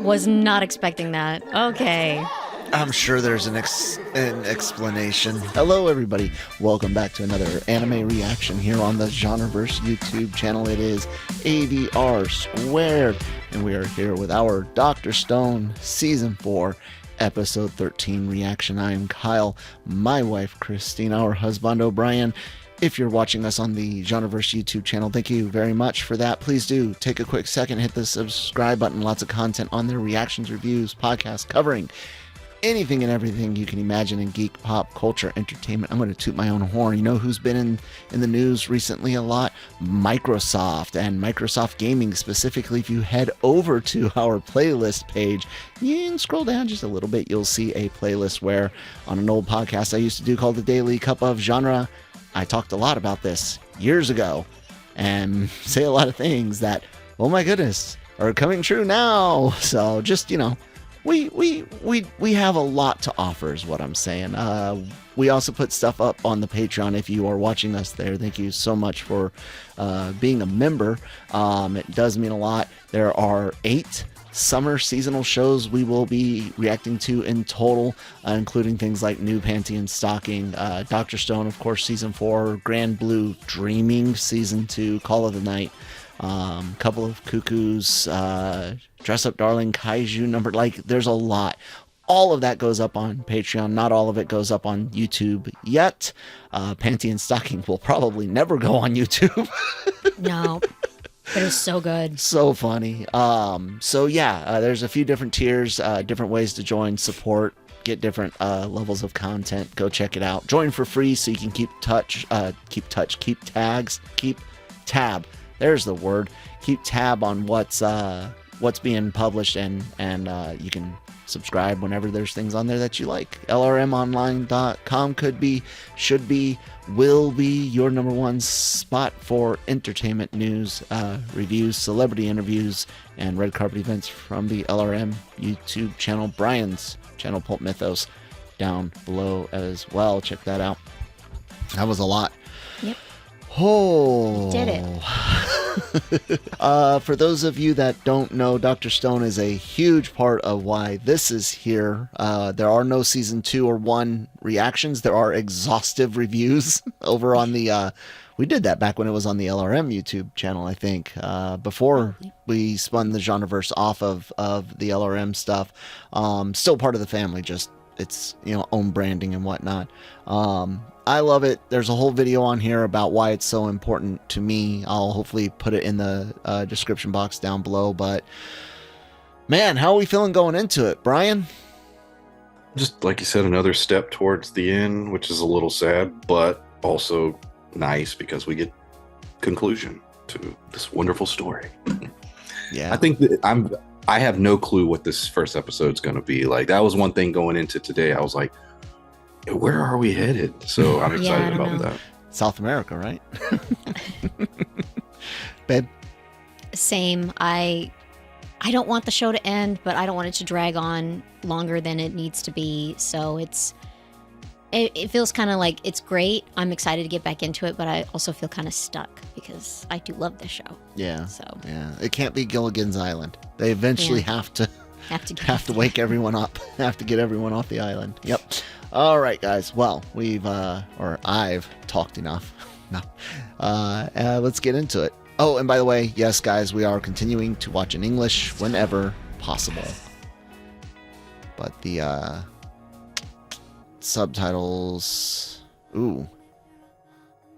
Was not expecting that. Okay. I'm sure there's an explanation. Hello, everybody. Welcome back to another anime reaction here on the Genreverse YouTube channel. It is AVR2, and we are here with our Dr. Stone Season 4, Episode 13 reaction. I am Kyle, my wife Christine, our husband O'Brien. If you're watching us on the Genreverse YouTube channel, thank you very much for that. Please do take a quick second, hit the subscribe button. Lots of content on there, reactions, reviews, podcasts covering anything and everything you can imagine in geek, pop, culture, entertainment. I'm going to toot my own horn. You know who's been in the news recently a lot? Microsoft and Microsoft Gaming. Specifically, if you head over to our playlist page, you can scroll down just a little bit. You'll see a playlist where on an old podcast I used to do called The Daily Cup of Genre, I talked a lot about this years ago and say a lot of things that, oh my goodness, are coming true now. So just, you know, we have a lot to offer is what I'm saying. We also put stuff up on the Patreon if you are watching us there. Thank you so much for being a member. It does mean a lot. There are 8 summer seasonal shows we will be reacting to in total, including things like New Panty and Stocking, Dr. Stone, of course, Season 4, Grand Blue Dreaming, Season 2, Call of the Night, couple of Cuckoos, Dress Up Darling, Kaiju number, like there's a lot. All of that goes up on Patreon. Not all of it goes up on YouTube yet. Panty and Stocking will probably never go on YouTube. No. But it was so good. So funny. So yeah, there's a few different tiers, different ways to join, support, get different levels of content. Go check it out. Join for free so you can keep tab. There's the word. Keep tab on what's being published, and you can subscribe whenever there's things on there that you like. LRMonline.com could be, should be, will be your number one spot for entertainment news, reviews, celebrity interviews, and red carpet events from the LRM YouTube channel. Brian's channel, Pulp Mythos, down below as well. Check that out. That was a lot. Yep. Oh, you did it. For those of you that don't know, Dr. Stone is a huge part of why this is here. There are no season 2 or 1 reactions. There are exhaustive reviews over on the, we did that back when it was on the LRM YouTube channel, I think, before we spun the Genreverse off of the LRM stuff. Still part of the family, just it's, you know, own branding and whatnot. I love it. There's a whole video on here about why it's so important to me. I'll hopefully put it in the description box down below. But man, how are we feeling going into it, Brian? Just like you said, another step towards the end, which is a little sad, but also nice because we get conclusion to this wonderful story. Yeah, I think that I have no clue what this first episode's going to be. Like, that was one thing going into today. I was like, where are we headed? So I'm excited about that. South America, right? Babe? Same. I don't want the show to end, but I don't want it to drag on longer than it needs to be. So it feels kind of like it's great. I'm excited to get back into it, but I also feel kind of stuck because I do love this show. Yeah. So yeah, it can't be Gilligan's Island. They eventually have to wake everyone up. Have to get everyone off the island. Yep. All right, guys. Well, I've talked enough. No. Let's get into it. Oh, and by the way, yes, guys, we are continuing to watch in English whenever possible. But the subtitles. Ooh.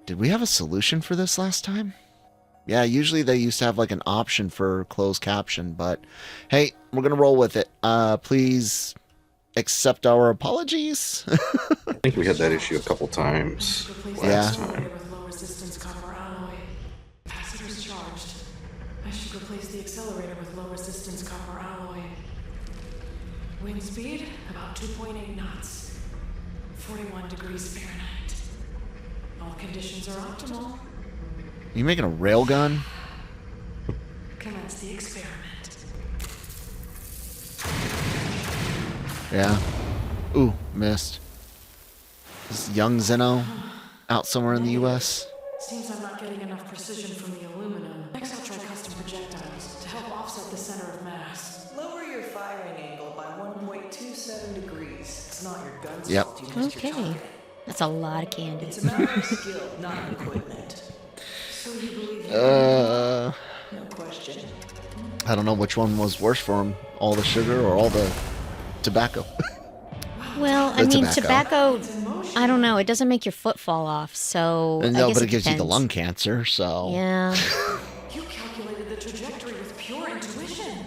Did we have a solution for this last time? Yeah, usually they used to have like an option for closed caption, but hey, we're going to roll with it. Please accept our apologies. I think we had that issue a couple times last time. With low resistance copper alloy. Capacitors charged. I should replace the accelerator with low resistance copper alloy. Wind speed about 2.8 knots. 41 degrees Fahrenheit. All conditions are optimal. You making a railgun? Commence the experiment. Yeah. Ooh, missed. Is young Xeno out somewhere in the U.S.? Seems I'm not getting enough precision from the aluminum. Next, I'll try custom projectiles to help offset the center of mass. Lower your firing angle by 1.27 degrees. It's not your gun's Yep. fault you missed your Okay. target. That's a lot of candy. It's a matter of skill, not equipment. So you believe you Uh, No question. I don't know which one was worse for him, all the sugar or all the tobacco. Well, I The mean, tobacco. tobacco, I don't know. It doesn't make your foot fall off, so I No, guess but it gives you the depends. lung cancer, so. Yeah. You calculated the trajectory with pure intuition.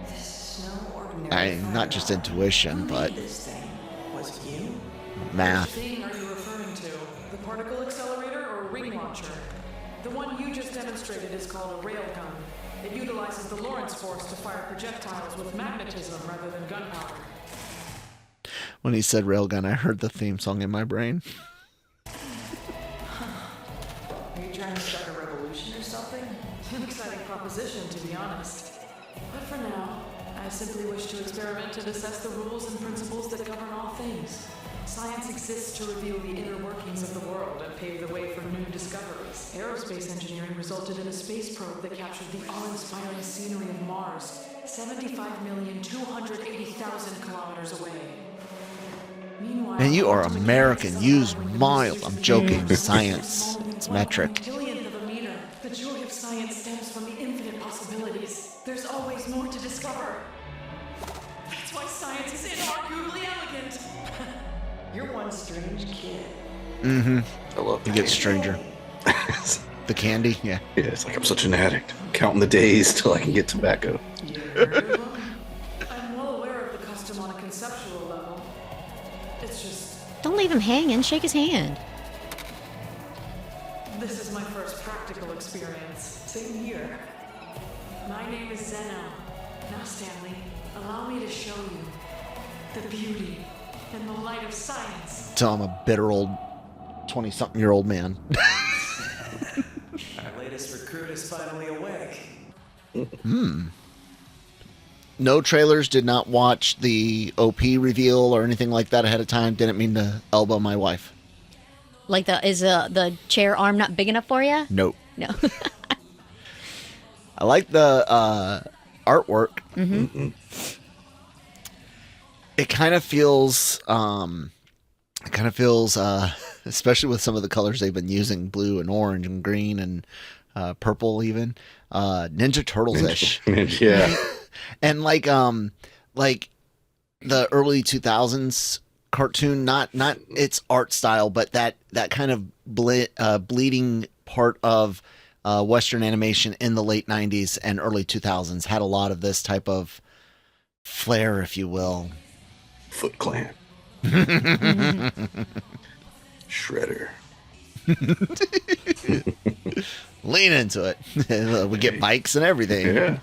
This is no ordinary I mean, not just intuition, but this thing. Was it you? math. Which thing are you referring to? The particle accelerator or ring launcher? The one you just demonstrated is called a railgun. It utilizes the Lorentz force to fire projectiles with magnetism rather than gunpowder. When he said railgun, I heard the theme song in my brain. Are you trying to start a revolution or something? An exciting proposition, to be honest. But for now, I simply wish to experiment and assess the rules and principles that govern all things. Science exists to reveal the inner workings of the world and pave the way for new discoveries. Aerospace engineering resulted in a space probe that captured the awe-inspiring scenery of Mars, 75,280,000 kilometers away. Meanwhile, And you are ultimate American. units Use accelerate with miles. I'm precision joking. and Science. small It's in metric. 1 billionth of a meter. The joy of science stems from the infinite possibilities. There's always more to discover. That's why science is inarguably elegant. You're one strange kid. Mm-hmm. I love It it. gets stranger. The candy? Yeah. Yeah, it's like I'm such an addict. Counting the days till I can get tobacco. I'm well aware of the custom on a conceptual level. It's just, Don't leave him hanging. Shake his hand. this is my first practical experience. Same here. My name is Xeno. Now, Stanley, allow me to show you the beauty and the light of science. Tell I'm a bitter old 20-something-year-old man. Our latest recruit is finally awake. No trailers, did not watch the OP reveal or anything like that ahead of time. Didn't mean to elbow my wife. Like, the chair arm not big enough for you? Nope. No. I like the artwork. Mm-hmm. It kind of feels, especially with some of the colors they've been using, blue and orange and green and purple even, Ninja Turtles-ish. Yeah. And like the early 2000s cartoon, not its art style, but that kind of bleeding part of Western animation in the late 90s and early 2000s had a lot of this type of flair, if you will. Foot Clan. Shredder. Lean into it. We get bikes and everything. Yeah.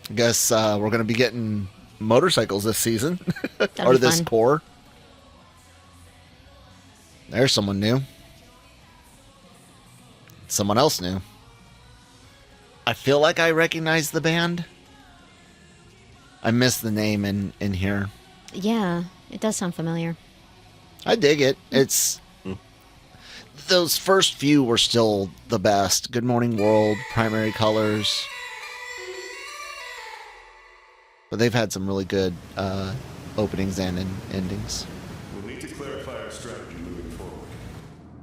I guess we're going to be getting motorcycles this season. Or be this fun. Cour. There's someone new. Someone else new. I feel like I recognize the band. I missed the name in here. Yeah, it does sound familiar. I dig it. It's those first few were still the best. Good Morning World, Primary Colors. But they've had some really good openings and endings. We'll need to clarify our strategy moving forward.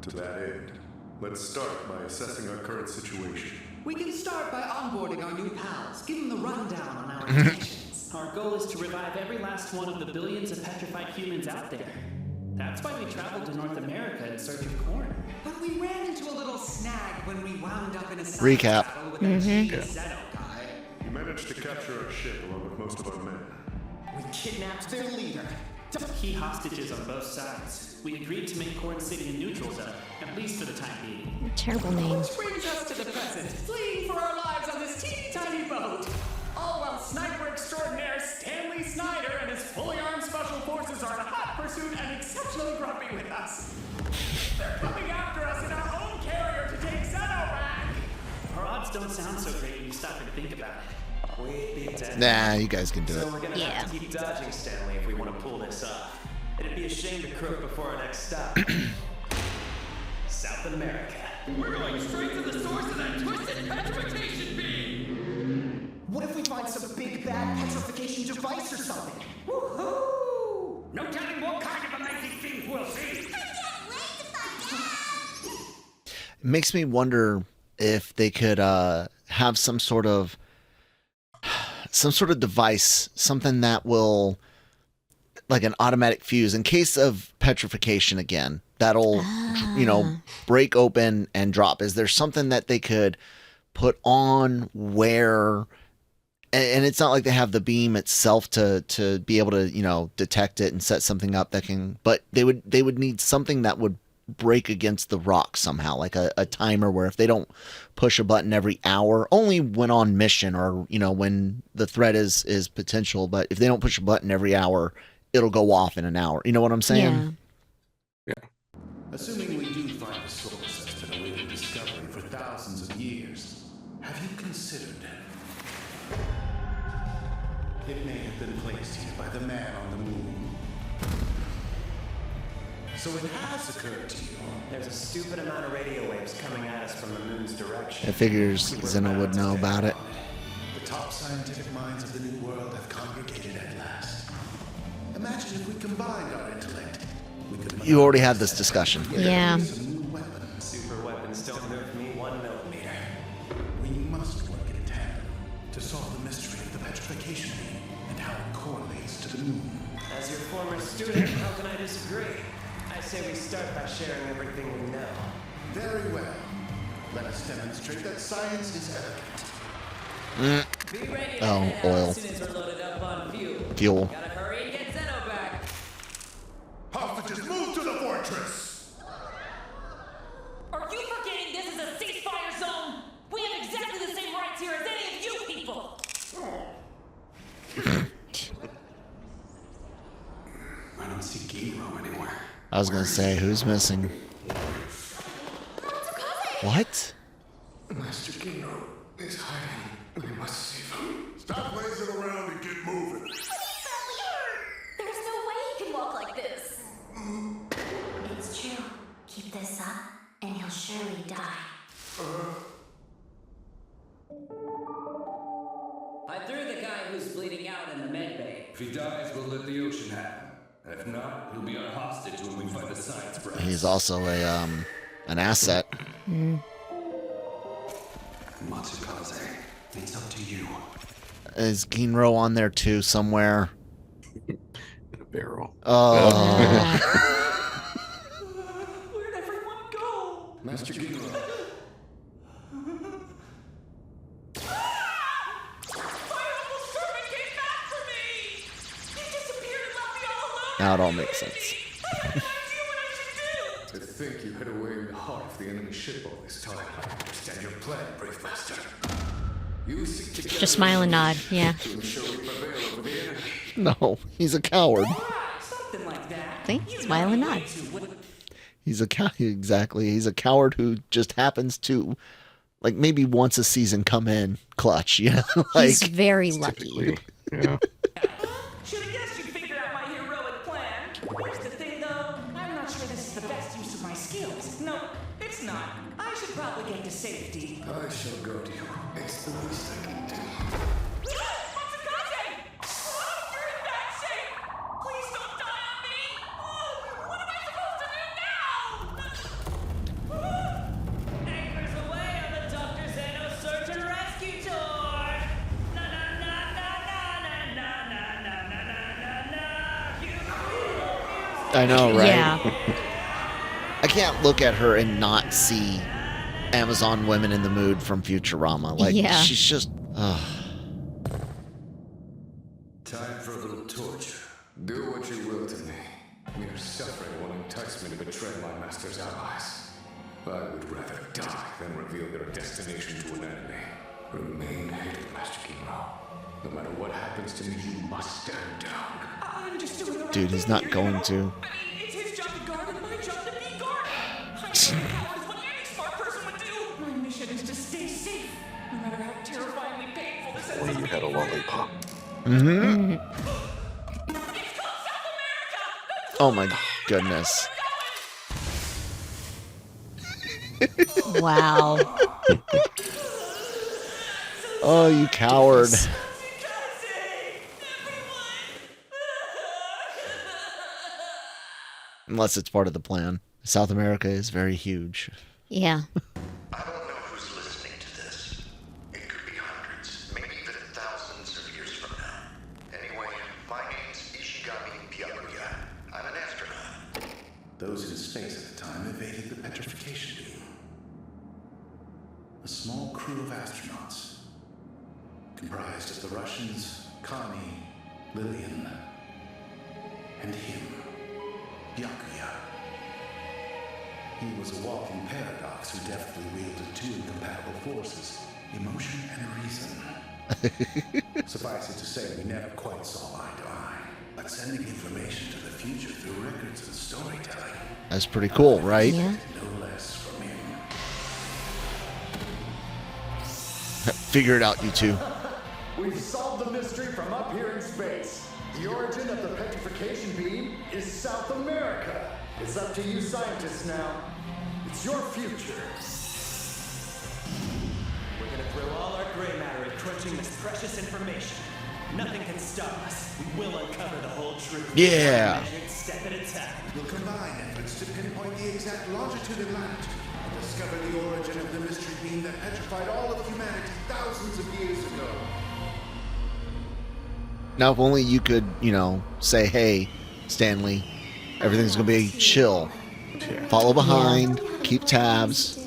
To that end, let's start by assessing our current situation. We can start by onboarding our new pals, give them the rundown on our intentions. Our goal is to revive every last one of the billions of petrified humans out there. That's why we traveled to North America in search of corn. But we ran into a little snag when we wound up in a science Recap. battle with that genius Xeno guy. You managed to capture our ship along with most of our men. We kidnapped their leader. Key hostages on both sides. We agreed to make Corn City a neutral zone, at least for the time being. Terrible name. Which brings us to the present, fleeing for our lives on this teeny tiny boat. All while sniper extraordinaire Stanley Snyder and his fully armed special forces are in hot pursuit and exceptionally grumpy with us. They're coming after us in our own carrier to take Xeno back. Our odds don't sound so great when you stop and think about it. We'd be dead. Nah, you guys can do So it. we're gonna Yeah. have to keep dodging Stanley if we want to pull this off. It'd be a shame to croak before our next stop. South America. We're going straight to the source of that twisted petrification beam! What if we find some big bad petrification device or something? Woohoo! No telling what kind of amazing things we'll see! It makes me wonder if they could have some sort of device, something that will, like an automatic fuse in case of petrification again, that'll break open and drop. Is there something that they could put on where, and it's not like they have the beam itself to be able to detect it and set something up that can, but they would need something that would break against the rock somehow, like a timer where if they don't push a button every hour, only when on mission or when the threat is potential, but if they don't push a button every hour, it'll go off in an hour. You know what I'm saying? Yeah. Assuming we do find a source that's been awaiting discovery for thousands of years, have you considered it may have been placed here by the man on the moon? So it has occurred to you. There's a stupid amount of radio waves coming at us from the moon's direction. I figures Xeno would know about it. The top scientific minds of the new world have congregated at last. Imagine if we combined our intellect. We could You already had this discussion. Yeah. some new weapons. Super weapons don't move me 1 millimeter. We must work in tandem to solve the mystery of the petrification beam and how it correlates to the moon. As your former student, how can I disagree? I say we start by sharing everything we know. Very well. Let us demonstrate that science is elegant. Be ready Oh, head out oil. as soon as we're loaded up on Fuel. Gotta hurry and get Xeno back. Hostages, move to the fortress! Are you forgetting this is a ceasefire zone? We have exactly the same rights here as any of you people! I don't see Ginro anywhere. I was gonna say, who's missing? What? Master Ginro is hiding. We must save him. Stop lazing around and get moving. There's no way he can walk like this. It's true. Keep this up, and he'll surely die. I threw the guy who's bleeding out in the med bay. If he dies, we'll let the ocean happen. If not, he'll be our hostage when we find the science brass. He's also an asset. Matsukaze, it's up to you. Is Ginro on there too somewhere? In a barrel. Oh. Where'd everyone go? Master Ginro. My humble servant came back for me! He disappeared and left me all alone! Now it all makes sense. I have no idea what I should do! To think you hid away in the heart of the enemy ship all this time. I understand your plan, brave master. You seek to Just smile and nod. Yeah. to ensure we prevail over the enemy. No, he's a coward. Something like that. See? Smile and nod. He's a exactly. He's a coward who just happens to, like, maybe once a season come in clutch. Like He's very lucky. Typically, yeah. Should have guessed you'd figure out my heroic plan. Here's the thing, though. I'm not sure this is the best use of my skills. No, it's not. I should probably get to safety. I shall go to you. It's the least I can do. Matsukaze! Oh, you're in bad shape! Please don't die on me! Oh, what am I supposed to do now? Anchors away on the Dr. Xeno Search and Rescue Tour! Na na na na na na na na na na na na. You feel I know, right? Yeah. I can't look at her and not see Amazon Women in the Mood from Futurama. Like, Yeah. she's just. Time for a little torture. Do what you will to me. Mere suffering will entice me to betray my master's allies. I would rather die than reveal their destination to an enemy. Remain hidden, Master Ginro. No matter what happens to me, you must stand down. I'm just doing the right Dude, he's thing not here, going you know? to. I mean, it's his job to guard and my job to be guarded. Hiding power is what any smart person would do. My mission is to stay safe, no matter how terrifyingly painful this ends Well, up you being had a for lollipop. Mm-hmm. Oh my goodness. Wow. Oh, you coward. Unless it's part of the plan. South America is very huge. Yeah. I don't know who's listening to this. It could be hundreds, maybe even thousands of years from now. Anyway, my name's Ishigami Byakuya. I'm an astronaut. Those in space at the time evaded the petrification beam. A small crew of astronauts, comprised of the Russians, Connie, Lillian, and him, Byakuya. He was a walking paradox who deftly wielded two incompatible forces, emotion and reason. Suffice it to say, we never quite saw eye to eye. But sending information to the future through records and storytelling. That's pretty cool, right? Yeah. No less from him. Figure it out, you two. We've solved the mystery from up here in space. The origin of the petrification beam is South America. It's up to you scientists now. It's your future. We're gonna throw all our gray matter at crunching this precious information. Nothing can stop us. We will uncover the whole truth. Yeah. Measured step at a time. We'll combine efforts to pinpoint the exact longitude and latitude and discover the origin of the mystery beam that petrified all of humanity thousands of years ago. Now, if only you could, say, hey, Stanley, everything's going to be chill. Follow behind, keep tabs,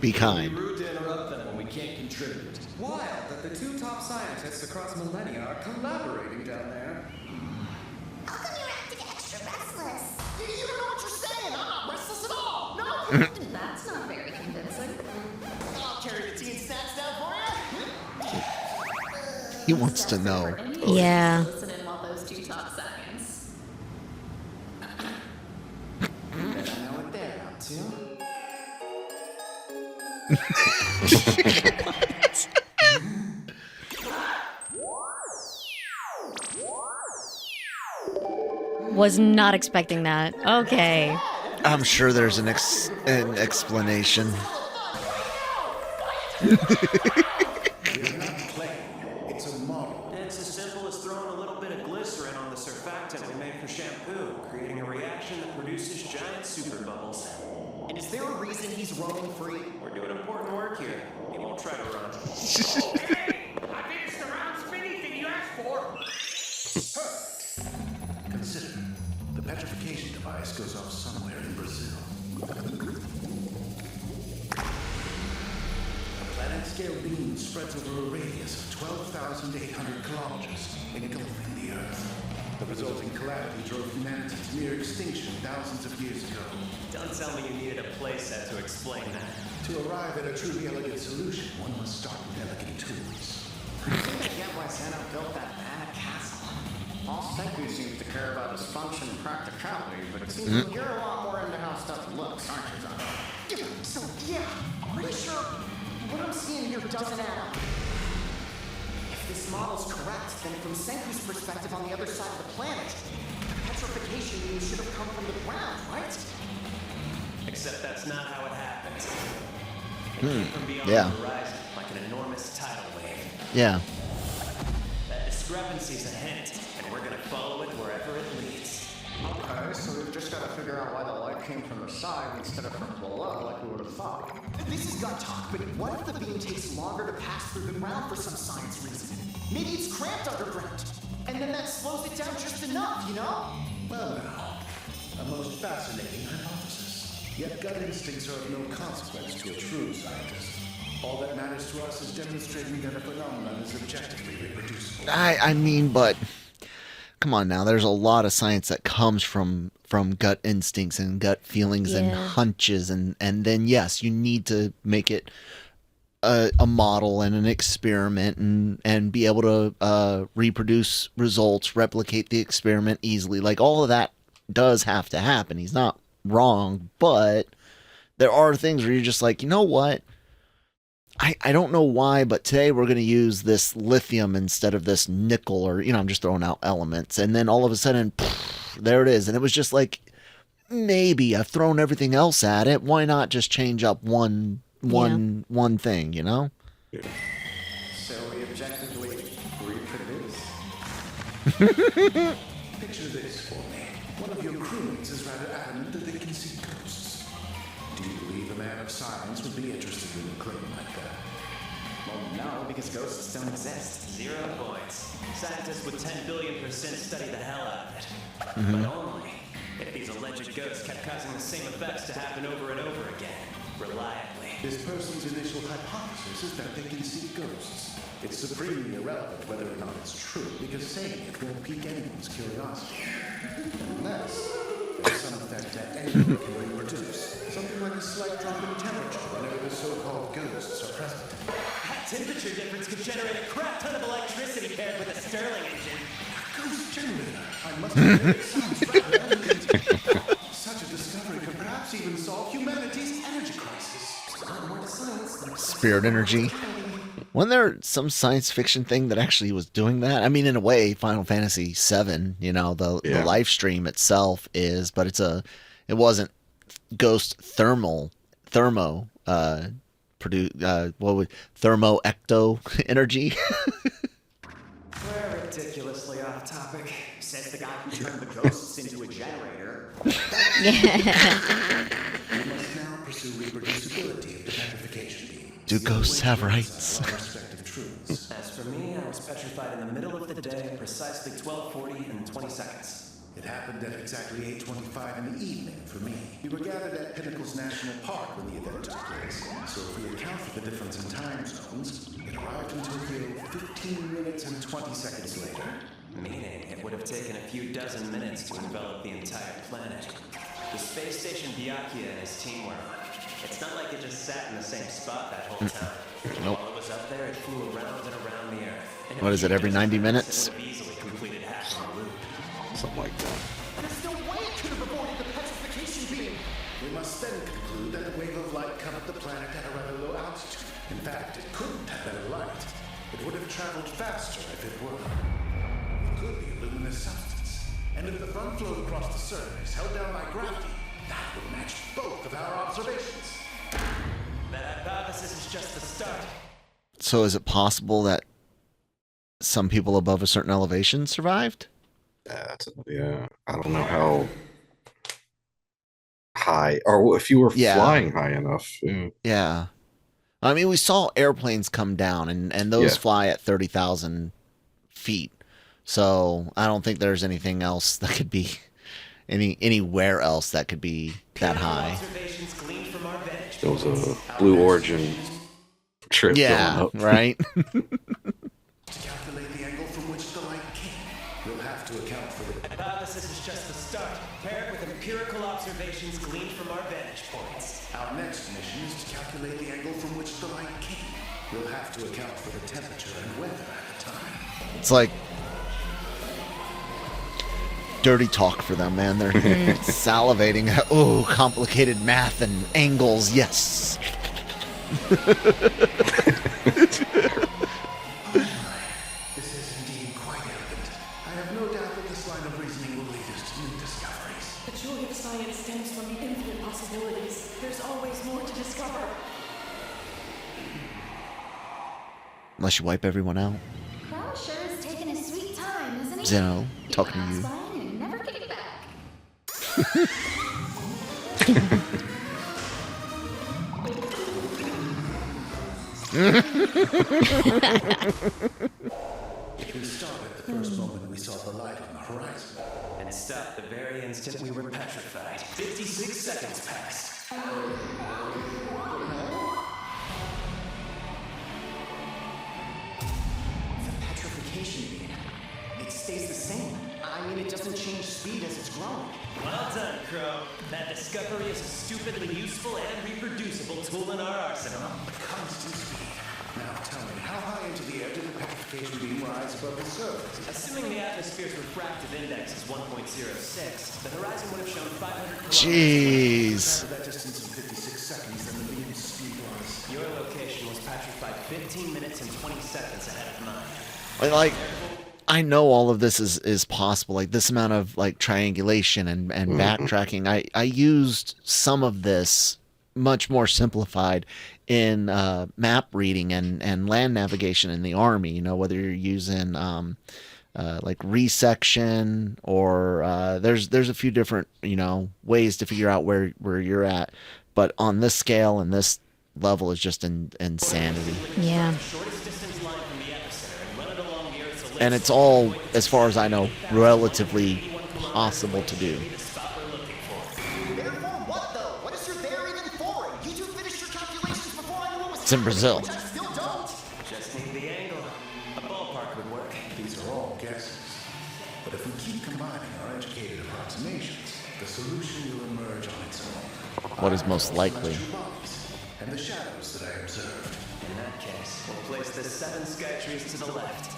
be kind. Rude to interrupt them when we can't contribute. Wild that the two top scientists across millennia are collaborating down there. How come you're acting extra restless? You don't know what you're saying. I'm not restless at all. No. That's not very convincing. I'll carry the tea and snacks down for you. He wants to know. Yeah. Listen in while those two talk seconds. I know what they're up to. Was not expecting that. Okay. I'm sure there's an explanation. It's a model. It's as simple as throwing a little bit of glycerin on the surfactant we make for shampoo, creating a reaction that produces giant super bubbles. And is there a reason he's roaming free? We're doing important work here. He won't try to run. Okay, I finished the round spinny thing you asked for. Consider, the petrification device goes off somewhere in Brazil. A planet-scale beam spreads over a radius of 12,800 kilometers, engulfing the Earth. The resulting calamity drove humanity to near extinction thousands of years ago. Don't tell me you needed a playset to explain that. To arrive at a truly elegant solution, one must start with elegant tools. I think I get why Xeno built that bad castle. All Senku seems to care about is function and practicality, but it seems like you're a lot more into how stuff looks, aren't you, Xeno? Yeah, so yeah, I'm pretty sure what I'm seeing here doesn't add up. If this model's correct, then from Senku's perspective on the other side of the planet, the petrification beam should have come from the ground, right? Except that's not how it happens. It came from beyond Yeah. the horizon, like an enormous tidal wave. Yeah. That discrepancy's a hint, and we're gonna follow it wherever it leads. Okay, so we've just got to figure out why the light came from the side instead of from below, like we would have thought. This is gut talk, but what if the beam takes longer to pass through the ground for some science reason? Maybe it's cramped underground, and then that slows it down just enough, you know? Well now, a most fascinating hypothesis. Yet gut instincts are of no consequence to a true scientist. All that matters to us is demonstrating that a phenomenon is objectively reproducible. I mean, but come on now. There's a lot of science that comes from gut instincts and gut feelings and Yeah. hunches, and then yes, you need to make it a model and an experiment and be able to reproduce results, replicate the experiment easily. Like all of that does have to happen. He's not wrong, but there are things where you're just like, you know what? I don't know why, but today we're going to use this lithium instead of this nickel, or, I'm just throwing out elements. And then all of a sudden, there it is. And it was just like, maybe I've thrown everything else at it. Why not just change up one thing, Yeah. So we objectively reproduce? Picture this for me. One of your crewmates is rather adamant that they can see ghosts. Do you believe a man of science would be interested in a claim like that? Well, no, because ghosts don't exist. 0 points. Scientists with 10 billion% study the hell out of it. But only if these alleged ghosts kept causing the same effects to happen over and over again, reliably. This person's initial hypothesis is that they can see ghosts. It's supremely irrelevant whether or not it's true, because saying it won't pique anyone's curiosity. Unless there's some effect that anyone can reproduce. Something like a slight drop in temperature whenever the so-called ghosts are present. That temperature difference could generate a crap ton of electricity paired with a Stirling engine. Ghost generator! I must admit, it sounds rather elegant. Such a discovery could perhaps even solve humanity's energy crisis. Not more to science than Spirit energy. Wasn't there some science fiction thing that actually was doing that? I mean, in a way, Final Fantasy VII, the live stream itself is, but it wasn't ghost thermo ecto energy. We're ridiculously off topic. Says the guy who turned the ghosts into a generator. we must now pursue reproducibility of the petrification beam. Do ghosts have rights? As for me, I was petrified in the middle of the day at precisely 12:40 and 20 seconds. It happened at exactly 8:25 in the evening for me. We were gathered at Pinnacles National Park when the event took place. So if we account for the difference in time zones, it arrived in Tokyo 15 minutes and 20 seconds later. Meaning it would have taken a few dozen minutes to envelop the entire planet. The space station Byakuya and his team were on. It's not like it just sat in the same spot that whole time. Nope. While it was up there, it flew around and around the Earth. And What is it, every 90 minutes? It would have easily completed half of the loop. Something like that. There's no way it could have avoided the petrification beam. We must then conclude that the wave of light covered the planet at a rather low altitude. In fact, it couldn't have been a light. It would have traveled faster if it were. It could be a luminous substance. And if the front flowed across the surface, held down by gravity, that would match both of our observations. That hypothesis is just the start. So is it possible that some people above a certain elevation survived? Yeah, I don't know how high, or if you were flying high enough. Yeah. I mean, we saw airplanes come down, and those fly at 30,000 feet. So I don't think there's anything else that could be, anywhere else that could be that high. There was a Blue Origin trip going up. Right? To calculate the angle from which the light came, we'll have to account for the hypothesis is just the start, paired with empirical observations gleaned from our vantage points. Our next mission is to calculate the angle from which the light came. We'll have to account for the temperature and weather at the time. It's like dirty talk for them, man. They're salivating. Oh, complicated math and angles. Yes. This is indeed quite elegant. I have no doubt that this line of reasoning will lead us to new discoveries. The joy of science stems from the infinite possibilities. There's always more to discover. Unless you wipe everyone out. Crow sure is taking his sweet time, isn't he? Xeno, talking to you. And never get back. We started at the first moment we saw the light on the horizon. And stopped the very instant we were petrified. 56 seconds passed. The petrification beam. It stays the same. I mean, it doesn't change speed as it's growing. Well done, Crow. That discovery is a stupidly useful and reproducible tool in our arsenal. Constant speed. Now tell me, how high into the air did the petrification beam rise above the surface? Assuming the atmosphere's refractive index is 1.06, the horizon would have shown 500 kilometers. Jeez. Traveled that distance in 56 seconds, then the beam's speed was... Your location was petrified 15 minutes and 20 seconds ahead of mine. Like, I know all of this is possible. Like, this amount of, like, triangulation and backtracking. I used some of this much more simplified in map reading and land navigation in the Army, you know, whether you're using like resection or there's a few different, you know, ways to figure out where you're at, but on this scale and this level is just insanity. Yeah. And it's all, as far as I know, relatively possible to do. It's in Brazil. Just need the angle. A ballpark would work. These are all guesses. But if we keep combining our educated approximations, the solution will emerge on its own. What is most likely? And the shadows that I observed. In that case, we'll place the 7 sky trees to the left.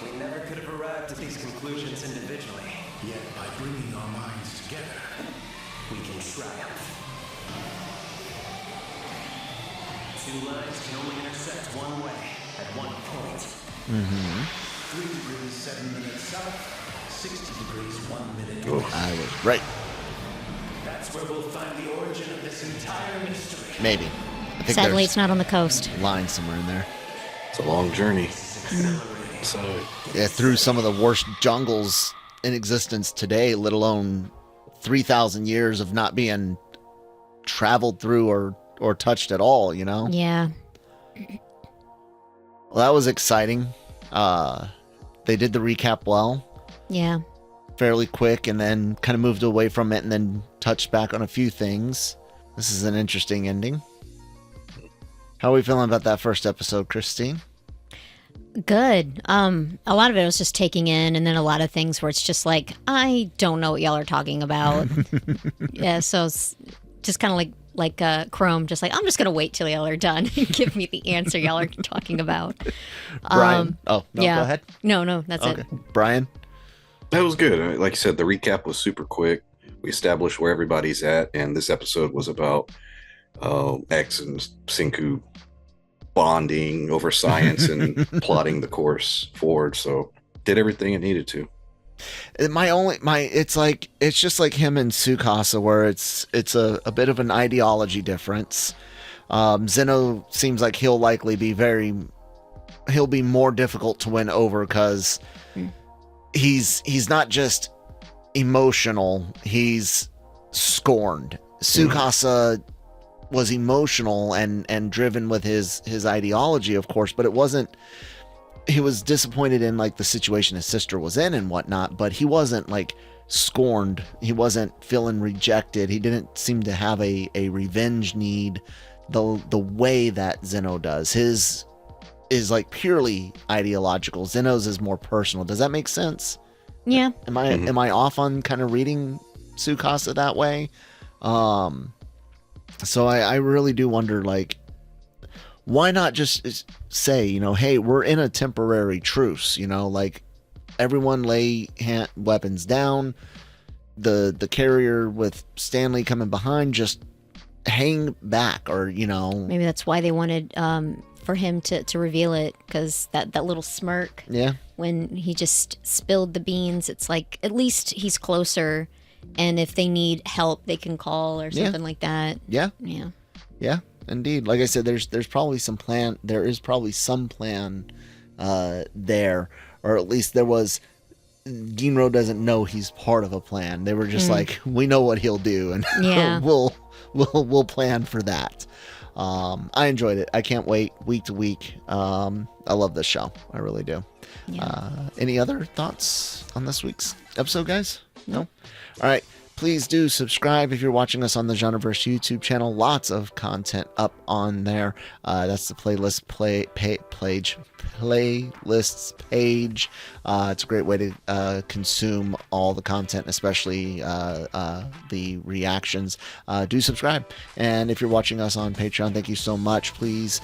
We never could have arrived at these conclusions individually. Yet by bringing our minds together, we can triumph. 2 lines can only intersect one way, at one point. 3 degrees, 7 minutes south, 60 degrees, 1 minute north. I was right. That's where we'll find the origin of this entire mystery. Maybe. I think Sadly, there's it's not on the coast. line somewhere in there. It's a long journey. So Yeah, through some of the worst jungles in existence today, let alone 3,000 years of not being traveled through or touched at all, you know? Yeah. Well, that was exciting. They did the recap well, Yeah. fairly quick, and then kind of moved away from it and then touched back on a few things. This is an interesting ending. How are we feeling about that first episode, Christine? Good. A lot of it was just taking in, and then a lot of things where it's just like, I don't know what y'all are talking about. Yeah, so it's just kind of like Chrome, just like, I'm just going to wait till y'all are done and give me the answer y'all are talking about. Brian? No, yeah. Go ahead. No, that's it. Brian? that was good. Like I said, the recap was super quick. We established where everybody's at, and this episode was about X and Senku bonding over science and plotting the course forward. So did everything it needed to. It's just like him and Tsukasa, where it's a bit of an ideology difference. Xeno seems like he'll be more difficult to win over because he's not just emotional, he's scorned. Tsukasa was emotional and driven with his ideology, of course, but it wasn't. He was disappointed in like the situation his sister was in and whatnot, but he wasn't like scorned. He wasn't feeling rejected. He didn't seem to have a revenge need the way that Xeno does. His is like purely ideological. Xeno's is more personal. Does that make sense? Yeah. Am I off on kind of reading Tsukasa that way? So I really do wonder, like, why not just say, hey, we're in a temporary truce, like everyone lay weapons down, the carrier with Stanley coming behind, just hang back, or, Maybe that's why they wanted for him to reveal it, because that little smirk. Yeah. When he just spilled the beans, it's like, at least he's closer, and if they need help, they can call or something like that. Yeah. Yeah. Yeah. Indeed, like I said, there's probably some plan. There is probably some plan there, or at least there was. Ginro doesn't know he's part of a plan. They were just like, we know what he'll do, and we'll plan for that. I enjoyed it. I can't wait week to week. I love this show. I really do. Yeah. Any other thoughts on this week's episode, guys? No. All right. Please do subscribe if you're watching us on the Genreverse YouTube channel. Lots of content up on there. That's the playlists page. It's a great way to consume all the content, especially the reactions. Do subscribe. And if you're watching us on Patreon, thank you so much. Please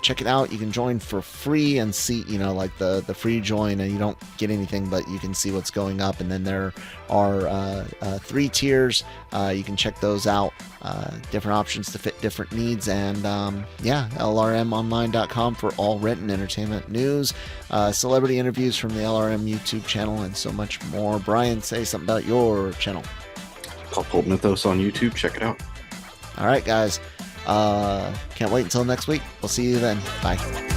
check it out. You can join for free and see, like the free join, and you don't get anything, but you can see what's going up. And then there are 3 tiers. You can check those out. Different options to fit different needs. And LRMonline.com for all written entertainment news, celebrity interviews from the LRM YouTube channel, and so much more. Brian, say something about your channel. Called Pulp Mythos on YouTube. Check it out. All right, guys. Can't wait until next week. We'll see you then. Bye.